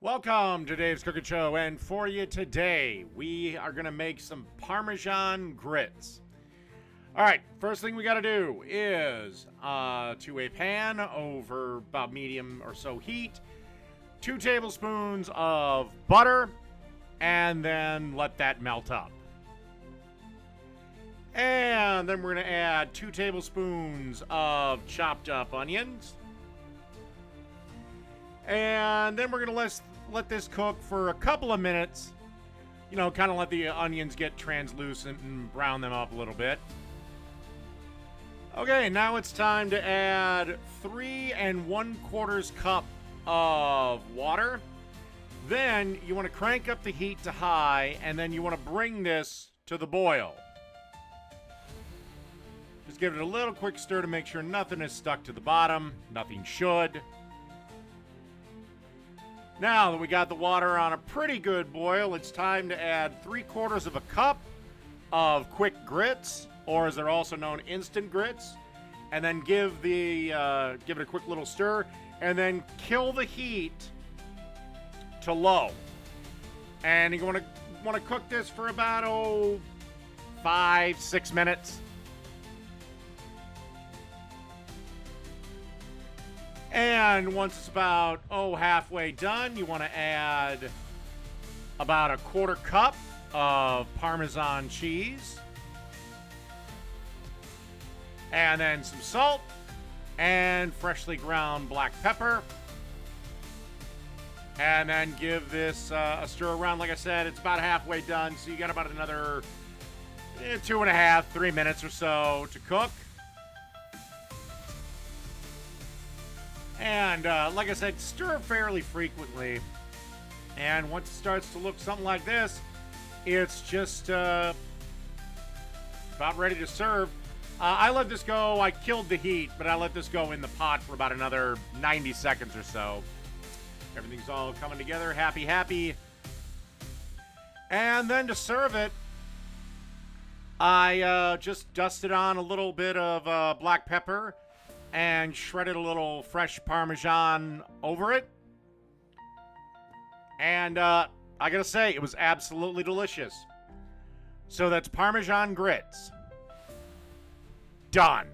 Welcome to Dave's Cooking Show, and for you today, we are going to make some Parmesan grits. All right, first thing we got to do is to a pan over about medium or so heat, 2 tablespoons of butter, and then let that melt up. And then we're going to add 2 tablespoons of chopped up onions. And then we're going to let this cook for a couple of minutes. You know, kind of let the onions get translucent and brown them up a little bit. Okay, now it's time to add 3 1/4 cup of water. Then you want to crank up the heat to high, and then you want to bring this to the boil. Just give it a little quick stir to make sure nothing is stuck to the bottom. Nothing should. Now that we got the water on a pretty good boil, it's time to add 3/4 cup of quick grits, or as they're also known, instant grits, and then give it a quick little stir, and then kill the heat to low. And you want to cook this for about 5-6 minutes. And once it's about halfway done, you want to add about 1/4 cup of Parmesan cheese, and then some salt and freshly ground black pepper, and then give this a stir around. Like I said, it's about halfway done, so you got about another 2.5-3 minutes or so to cook. And like I said, stir fairly frequently. And once it starts to look something like this, it's just about ready to serve. I let this go. I killed the heat, but I let this go in the pot for about another 90 seconds or so. Everything's all coming together. Happy. And then to serve it, I just dusted on a little bit of black pepper and shredded a little fresh Parmesan over it. And I gotta say, it was absolutely delicious. So that's Parmesan grits. Done.